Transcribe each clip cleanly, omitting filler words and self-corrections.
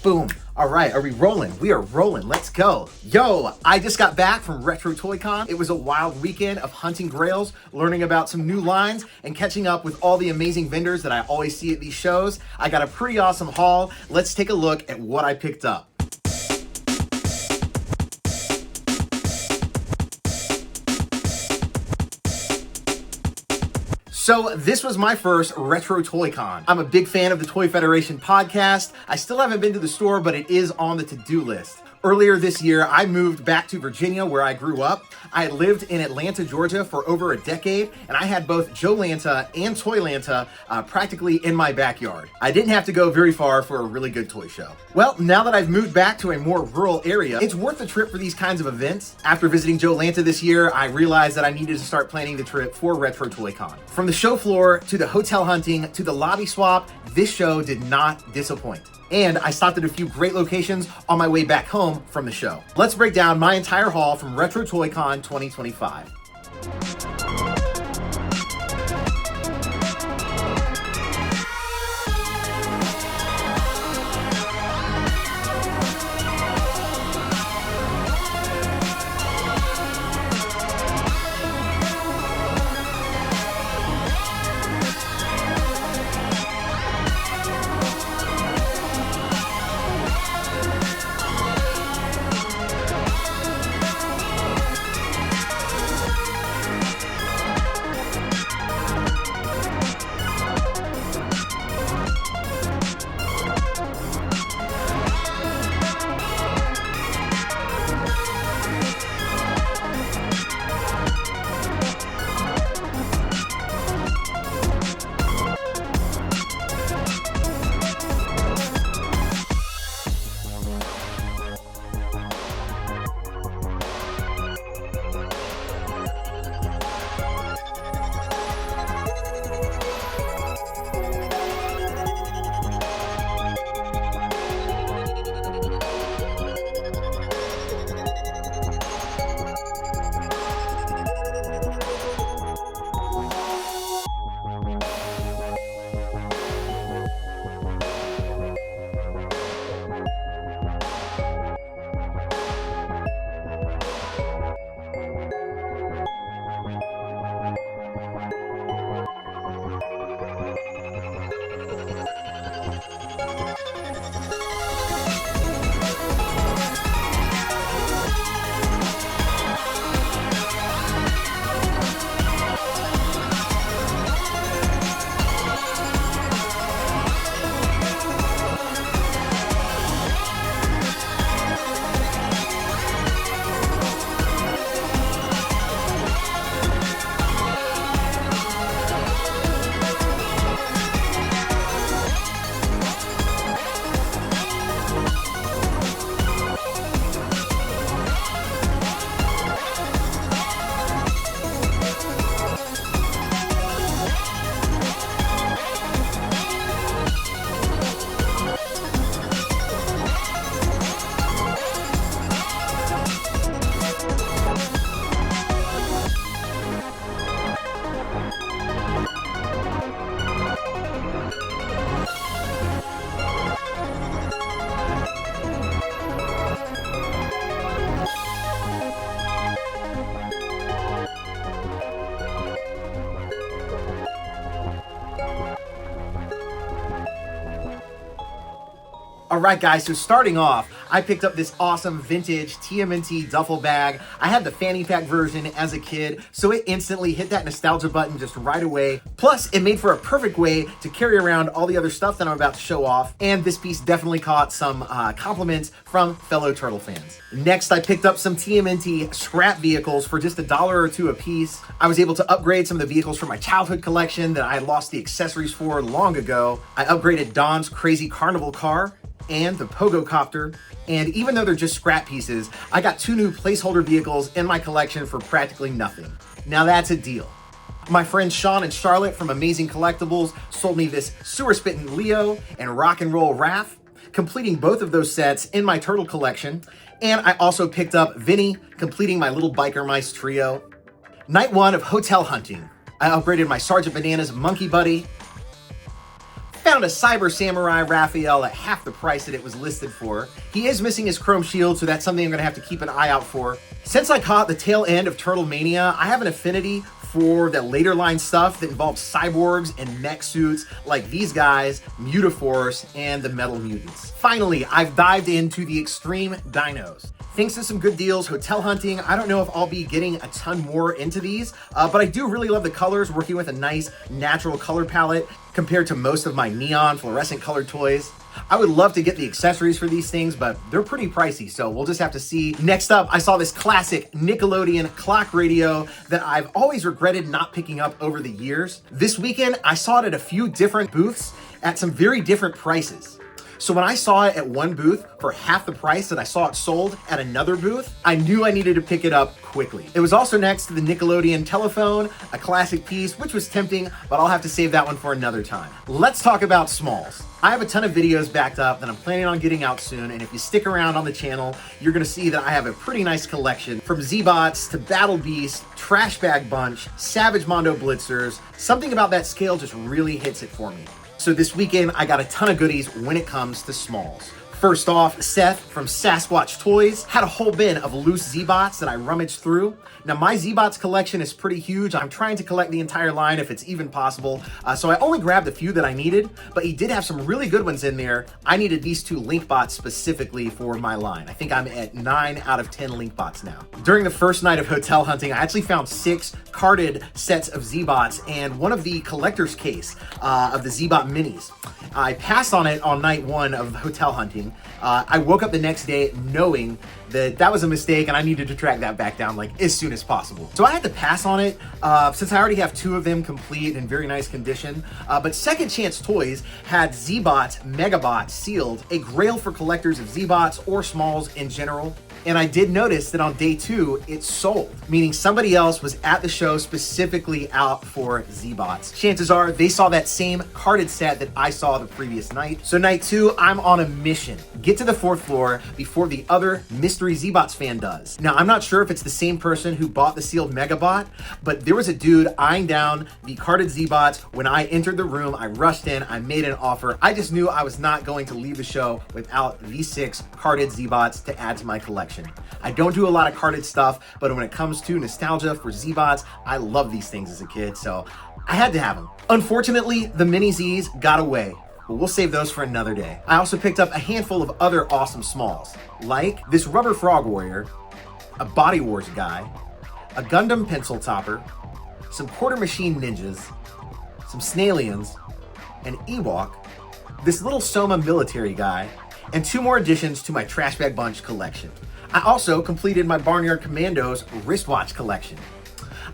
Boom. All right, are we rolling? We are rolling. Let's go. Yo, I just got back from RetroToyCon. It was a wild weekend of hunting grails, learning about some new lines, and catching up with all the amazing vendors that I always see at these shows. I got a pretty awesome haul. Let's take a look at what I picked up. So this was my first RetroToyCon. I'm a big fan of the Toy Federation podcast. I still haven't been to the store, but it is on the to-do list. Earlier this year, I moved back to Virginia where I grew up. I had lived in Atlanta, Georgia for over a decade, and I had both Joe-Lanta and Toy-Lanta practically in my backyard. I didn't have to go very far for a really good toy show. Well, now that I've moved back to a more rural area, it's worth the trip for these kinds of events. After visiting Joe-Lanta this year, I realized that I needed to start planning the trip for RetroToyCon. From the show floor, to the hotel hunting, to the lobby swap, this show did not disappoint. And I stopped at a few great locations on my way back home from the show. Let's break down my entire haul from RetroToyCon 2025. All right, guys, so starting off, I picked up this awesome vintage TMNT duffel bag. I had the fanny pack version as a kid, so it instantly hit that nostalgia button just right away. Plus, it made for a perfect way to carry around all the other stuff that I'm about to show off, and this piece definitely caught some compliments from fellow turtle fans. Next, I picked up some TMNT scrap vehicles for just $1 or $2 a piece. I was able to upgrade some of the vehicles from my childhood collection that I had lost the accessories for long ago. I upgraded Don's crazy carnival car and the Pogo Copter. And even though they're just scrap pieces, I got 2 new placeholder vehicles in my collection for practically nothing. Now that's a deal. My friends Sean and Charlotte from Amazing Collectibles sold me this Sewer Spittin' Leo and Rock and Roll Raph, completing both of those sets in my turtle collection. And I also picked up Vinny, completing my little biker mice trio. Night 1 of hotel hunting. I upgraded my Sergeant Bananas Monkey Buddy. Found a Cyber Samurai Raphael at half the price that it was listed for. He is missing his chrome shield, so that's something I'm gonna have to keep an eye out for. Since I caught the tail end of Turtle Mania, I have an affinity for the later line stuff that involves cyborgs and mech suits like these guys, Mutaforce, and the Metal Mutants. Finally, I've dived into the Extreme Dinos. Thanks to some good deals, hotel hunting, I don't know if I'll be getting a ton more into these, but I do really love the colors, working with a nice natural color palette compared to most of my neon fluorescent colored toys. I would love to get the accessories for these things, but they're pretty pricey, so we'll just have to see. Next up, I saw this classic Nickelodeon clock radio that I've always regretted not picking up over the years. This weekend, I saw it at a few different booths at some very different prices. So when I saw it at one booth for half the price that I saw it sold at another booth, I knew I needed to pick it up quickly. It was also next to the Nickelodeon telephone, a classic piece, which was tempting, but I'll have to save that one for another time. Let's talk about smalls. I have a ton of videos backed up that I'm planning on getting out soon, and if you stick around on the channel, you're gonna see that I have a pretty nice collection from Z-Bots to Battle Beast, Trash Bag Bunch, Savage Mondo Blitzers. Something about that scale just really hits it for me. So this weekend, I got a ton of goodies when it comes to smalls. First off, Seth from Sasquatch Toys had a whole bin of loose Z-Bots that I rummaged through. Now my Z-Bots collection is pretty huge. I'm trying to collect the entire line if it's even possible. So I only grabbed a few that I needed, but he did have some really good ones in there. I needed these two Link Bots specifically for my line. I think I'm at 9 out of 10 Link Bots now. During the first night of hotel hunting, I actually found 6 carded sets of Z-Bots and one of the collector's case of the Z-Bot minis. I passed on it on night 1 of hotel hunting. I woke up the next day knowing that that was a mistake and I needed to track that back down like as soon as possible. So I had to pass on it since I already have 2 of them complete in very nice condition. But Second Chance Toys had Z-Bot Megabot sealed, a grail for collectors of Z-Bots or smalls in general. And I did notice that on day 2, it sold, meaning somebody else was at the show specifically out for Z-Bots. Chances are they saw that same carded set that I saw the previous night. So night 2, I'm on a mission. Get to the 4th floor before the other mystery Z-Bots fan does. Now, I'm not sure if it's the same person who bought the sealed Megabot, but there was a dude eyeing down the carded Z-Bots. When I entered the room, I rushed in, I made an offer. I just knew I was not going to leave the show without these 6 carded Z-Bots to add to my collection. I don't do a lot of carded stuff, but when it comes to nostalgia for Z-Bots, I love these things as a kid, so I had to have them. Unfortunately, the mini Z's got away, but we'll save those for another day. I also picked up a handful of other awesome smalls, like this Rubber Frog Warrior, a Body Wars guy, a Gundam Pencil Topper, some Quarter Machine Ninjas, some Snailians, an Ewok, this little Soma military guy, and 2 more additions to my Trash Bag Bunch collection. I also completed my Barnyard Commandos wristwatch collection.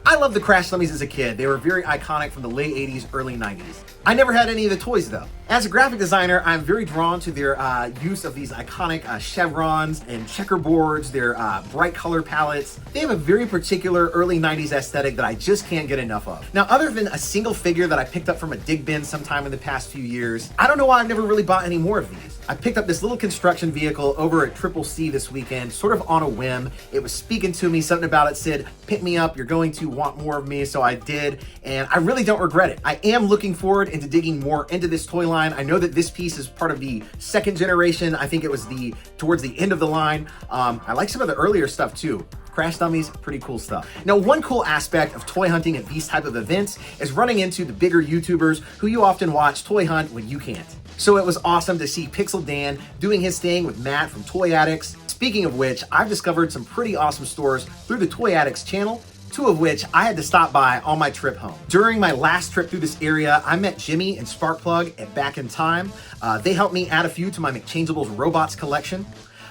I loved the Crash Dummies as a kid. They were very iconic from the late 80s, early 90s. I never had any of the toys though. As a graphic designer, I'm very drawn to their use of these iconic chevrons and checkerboards, their bright color palettes. They have a very particular early 90s aesthetic that I just can't get enough of. Now, other than a single figure that I picked up from a dig bin sometime in the past few years, I don't know why I've never really bought any more of these. I picked up this little construction vehicle over at Triple C this weekend, sort of on a whim. It was speaking to me, something about it said, pick me up, you're going to want more of me, so I did, and I really don't regret it. I am looking forward into digging more into this toy line. I know that this piece is part of the 2nd generation. I think it was towards the end of the line. I like some of the earlier stuff too. Crash Dummies, pretty cool stuff. Now, one cool aspect of toy hunting at these type of events is running into the bigger YouTubers who you often watch toy hunt when you can't. So it was awesome to see Pixel Dan doing his thing with Matt from Toy Addicts. Speaking of which, I've discovered some pretty awesome stores through the Toy Addicts channel, 2 of which I had to stop by on my trip home. During my last trip through this area, I met Jimmy and Sparkplug at Back in Time. They helped me add a few to my McChangeables Robots collection,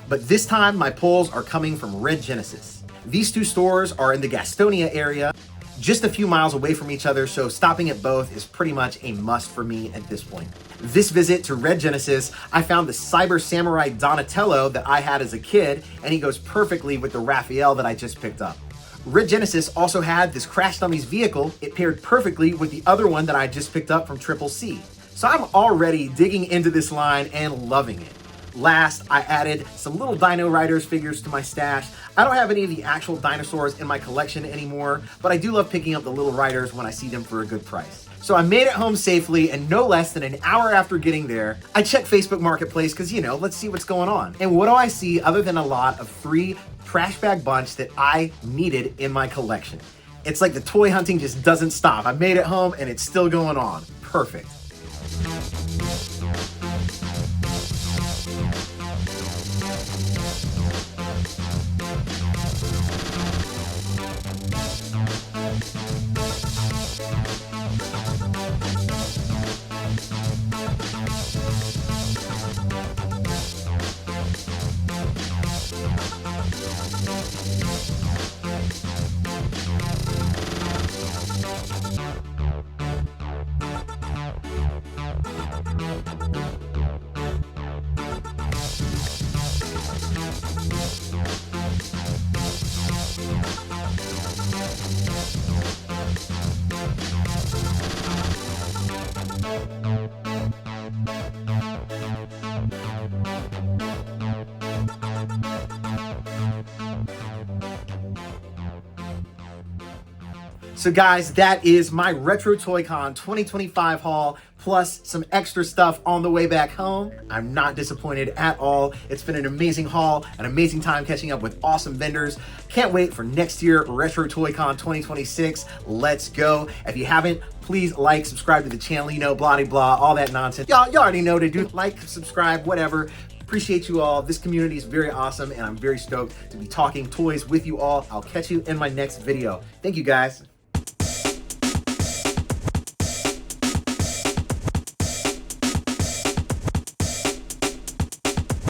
but this time my pulls are coming from Red Genesis. These 2 stores are in the Gastonia area, just a few miles away from each other, so stopping at both is pretty much a must for me at this point. This visit to Red Genesis, I found the Cyber Samurai Donatello that I had as a kid, and he goes perfectly with the Raphael that I just picked up. Red Genesis also had this Crash Dummies vehicle. It paired perfectly with the other one that I just picked up from Triple C. So I'm already digging into this line and loving it. Last, I added some little Dino Riders figures to my stash. I don't have any of the actual dinosaurs in my collection anymore, but I do love picking up the little riders when I see them for a good price. So I made it home safely, and no less than an hour after getting there, I checked Facebook Marketplace because, you know, let's see what's going on. And what do I see other than a lot of free trash bag bunch that I needed in my collection? It's like the toy hunting just doesn't stop. I made it home and it's still going on. Perfect. So guys, that is my RetroToyCon 2025 haul, plus some extra stuff on the way back home. I'm not disappointed at all. It's been an amazing haul, an amazing time catching up with awesome vendors. Can't wait for next year, RetroToyCon 2026. Let's go. If you haven't, please like, subscribe to the channel, you know, blah, blah, all that nonsense. Y'all already know to do. Like, subscribe, whatever. Appreciate you all. This community is very awesome, and I'm very stoked to be talking toys with you all. I'll catch you in my next video. Thank you, guys.